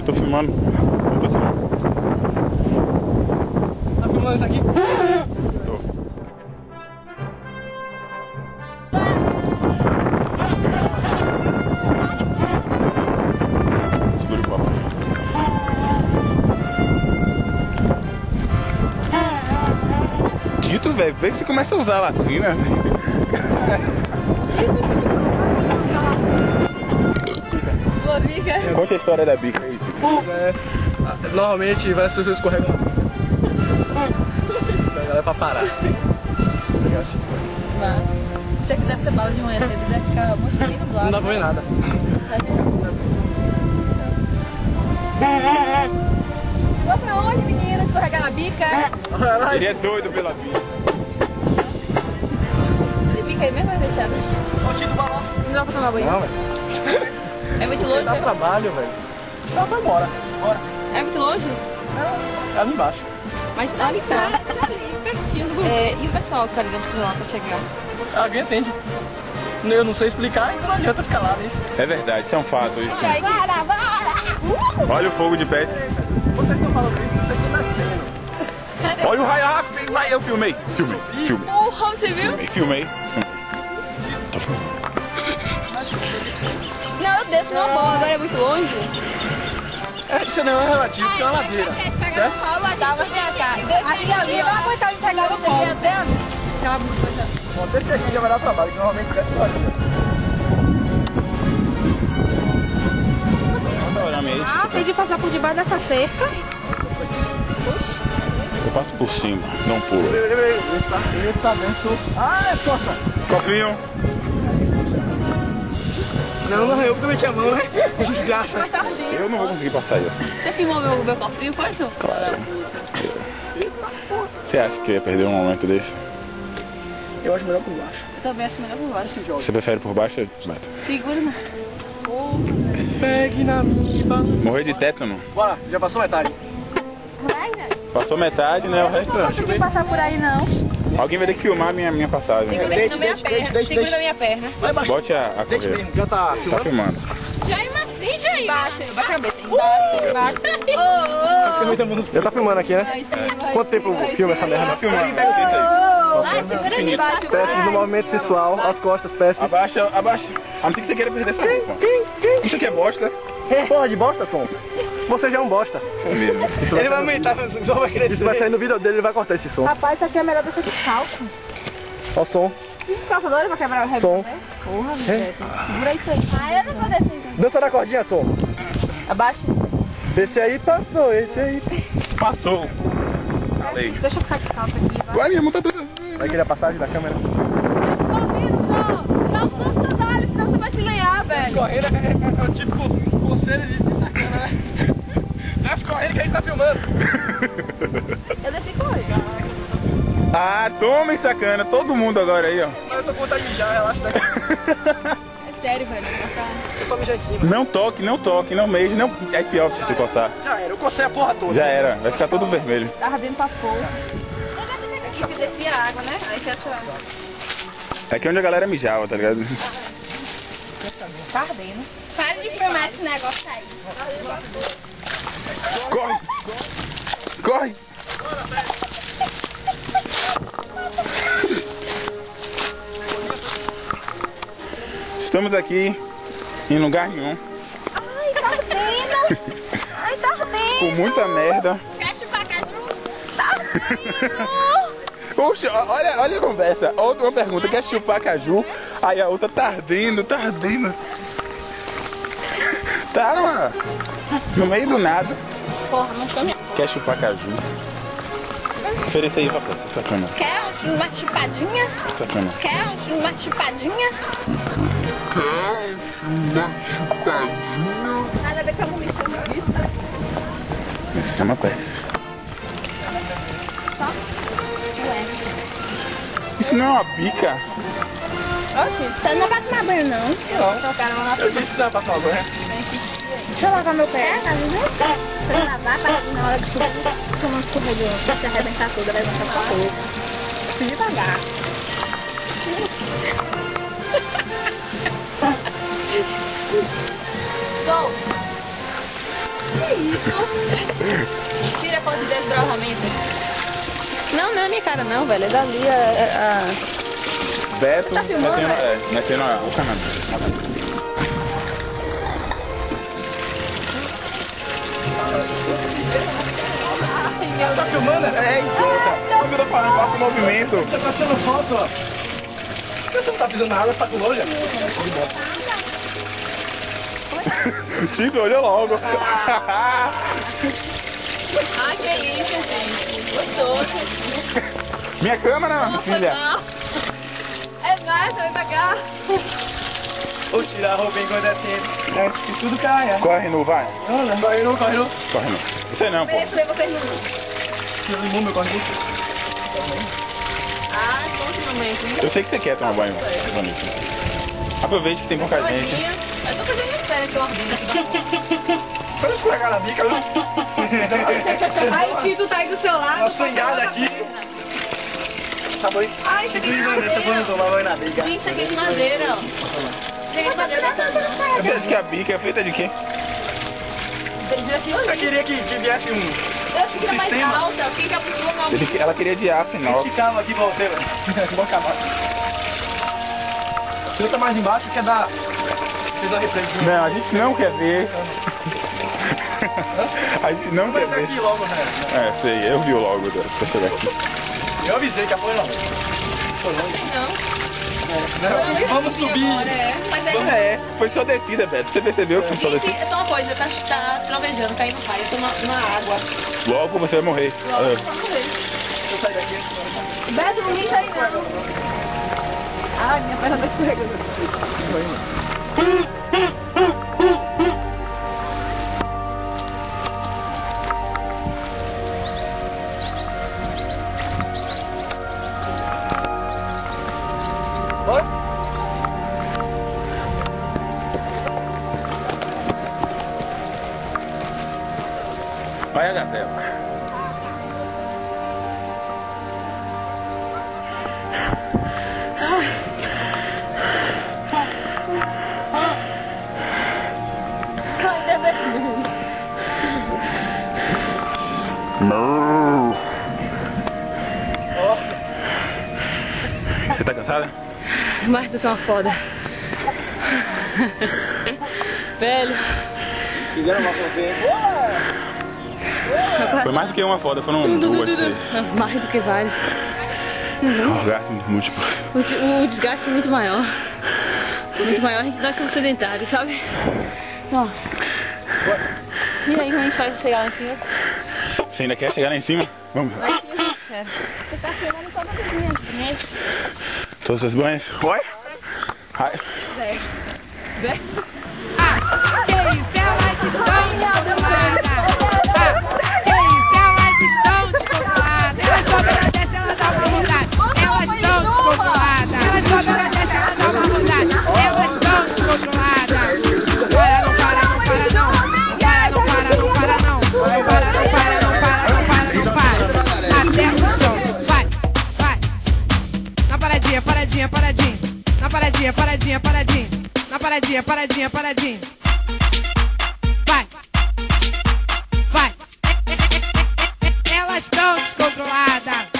Tô filmando. Não tô filmando. Tá filmando isso aqui? Tô. Segura o copo. Tito, velho, vê que você começa a usar a latrina. Boa bica. Conte a história da bica aí, Tito. Normalmente várias pessoas escorregam. Ela é pra parar. Vai. Se você quiser ser bala de manhã cedo, deve ficar muito bem nublado. Não dá pra ver nada. Vou pra onde, menina? Escorregar na bica? Ele é doido pela bica. Esse bica aí mesmo vai deixar? Ô, Tito, balão. Não dá pra tomar banho? Não, velho. É muito longe? Dá né? trabalho, velho. Só vai embora. Bora. É muito longe? É ali embaixo. Mas ali tá. Pertinho. E o pessoal que tá ligando pro celular pra chegar? Alguém atende. Eu não sei explicar, então não adianta ficar lá, né? É verdade, isso é um fato. Isso. Bora, bora! Olha o fogo de pé. Vocês estão falando isso, vocês estão nascendo. Cadê? Olha o raio rápido. Vai, eu filmei. Filmei. Porra, você viu? Filmei. Não, eu desço numa bola, agora é muito longe. Isso não é relativo, porque é uma ladeira. Certo? Tava pra cá. Desci ali, vai aguentar me pegar você aqui até aquela bucha. Bom, desce aqui já vai dar trabalho, que normalmente desce lá. Ah, tem de passar por debaixo dessa cerca. Eu passo por cima, não pulo. Ele tá dentro. Ah, é costa. Copinho. Não eu porque eu meti a mão, né? Desgraça. Mas tá ruim. Eu não vou conseguir passar isso. Você filmou meu copinho, quanto? Claro. Você acha que eu ia perder um momento desse? Eu acho melhor por baixo. Eu também acho melhor por baixo. Você prefere por baixo? Beto? Segura, né? Pegue na minha. Morrer de tétano? Bora, já passou metade. Vai, velho. Passou metade, né? O resto Não não. consegui passar por aí, não. Alguém vai ter que filmar minha passagem. Segura aqui na minha perna. Segura na minha perna. Vai baixo. Bote a Deixa correr. mesmo, já tá Tá filmando. filmando. Jair, embaixo, baixa a cabeça. Embaixo. Já tá filmando aqui, né? Quanto tempo filma essa merda? Tá filmando. Embaixo. Testes no movimento sensual, as costas, testes. Abaixa, abaixa. A não ser que você queira perder essa roupa. Isso aqui é bosta. Porra de bosta, Som. Você já é um bosta. É mesmo. Ele vai aumentar, só vai querer. Isso vai sair no vídeo dele, ele vai cortar esse som. Rapaz, isso aqui é melhor do que esse calço. Ó o som. Calçadores pra quebrar o rebote. Som. Porra, velho. Segura isso aí. Ah, eu não vou descer. Dança na cordinha, Som. Abaixa. Esse aí passou, esse aí. Passou. Falei. Deixa eu ficar de calça aqui, vai. Vai, minha mão tá toda. Vai querer a passagem da câmera? Tô ouvindo, João. Já usou o sandália, senão você vai se lenhar, velho. Correndo é o típico conselho de sacana, né? Desce correndo que a gente tá filmando. Eu desci correndo. Ah, toma, sacana. Todo mundo agora aí, ó. Eu tô com vontade de mijar, relaxa daqui. É sério, velho. Eu só mijar em cima. Não toque, não mexe, não. É pior que se tu coçar. Já era, eu cocei a porra toda. Já era, vai ficar todo vermelho. Tava dentro pra porra. Aqui que descia a água, né? Aí você essa... Aqui é onde a galera mijava, tá ligado? Tá ardendo. Para de filmar esse negócio aí. Corre! Corre! Estamos aqui em lugar nenhum, Ai, tá ardendo. Ai, tá ardendo. com muita merda. Quer chupar caju? Tá ardendo. Poxa, olha a conversa. Outra pergunta, quer chupar caju? Aí a outra tá ardendo, tá ardendo. Tá, mano. No meio do nada. Porra, não tô me... Quer chupar caju? Ofereça aí pra você, sacana. Quer uma chupadinha? Sacana. Quer uma chupadinha? Nada a ver com a me chama isso. Isso se chama peça. Isso não é uma bica? Ok, você não vai tomar banho, não. Então, cara, não Eu disse que dá pra tomar banho. Deixa eu lavar meu pé, tá vendo? Pra lavar, pra na hora de subir, tomar um escorregão. Se arrebentar tudo, vai levantar pra pouco. Devagar. Gol! Que isso? Tira a foto de desbravamento. Não, não é minha cara não, velho. É dali Beto, tá filmando, metendo o canal. Tá filmando? É, então, o que eu tô falando, faça o movimento. Você tá tirando foto, ó. Você não tá pisando na água, você tá com nojo? Tito, olha logo. Ai, que isso, gente. Gostoso. Minha câmera, Nossa, filha. não. É mais, vem pra cá. Vou tirar a roupa enquanto é tempo. Antes que tudo caia. Corre nu, vai. Não, não, corre não, corre não. Corre nu. Você não, pô. Peraí, vocês não. Todo mundo corre não. Ah, bom esse momento. Eu sei que você quer tomar banho, bonito. Aproveite que tem pouca gente. Eu tô fazendo minhas férias que eu ordeno. Para escorregar na bica, viu? Aí o Tito tá aí do seu lado. Uma swingada aqui. Tá bom? Ai, isso aqui é de Tá madeira. bom, tomar banho na bica. Gente, isso aqui é de madeira, ó. Isso aqui é de madeira, tá não. Você acha que a bica é feita de quê? Você queria que viesse um... Eu achei que era mais sistema? alta, porque a pessoa não... Ela queria de aço inox. Ficava aqui pra você, velho. Vou acabar. Você tá mais embaixo, quer dar... Fez uma represa. Não, a gente não quer ver. A gente não quer Vai ver. aqui logo, velho. É, sei, eu vi o logo da pessoa daqui. Eu avisei que apoio não. Não. Vamos subir. Agora, mas aí... É, foi só descida, Beto. Você percebeu que foi só Gente, descida? é só uma coisa, tá trovejando, caindo raio, eu tô na água. Logo você vai morrer. Logo eu Ah. vou morrer. Eu saio daqui. Beto, não lixa aí não. Ai, minha perna tá escorregando. Oi? Olha a gatela. Ai, Beto. Não. Você tá cansada? Mais do que uma foda. Velho. Fizeram uma você. Foi mais do que uma foda, foram duas, três. Mais do que vale. Orgasmo múltiplo. O desgaste é muito maior. Muito maior, a gente dá como sedentário, sabe? Ó. E aí, como a gente faz pra chegar lá em cima? Você ainda quer chegar lá em cima? Vamos. Lá em cima, quero. Você tá filmando todas as minhas. Todos os banhos? Oi? Ai. Velho. Velho. Que isso, elas estão descontroladas. Que isso, elas estão descontroladas. Elas só agradecem, elas dão uma vontade. Elas estão descontroladas. Elas só agradecem, elas dão uma vontade. Elas estão descontroladas. Para, não para, não para, não. Não para, não para, não para, não. Não para, não para, não para, não para, não para. Até o chão. Vai, vai. Na paradinha, paradinha, paradinha. Na paradinha, paradinha, paradinha. Na paradinha, paradinha, paradinha. Vai. Vai. Elas estão descontroladas.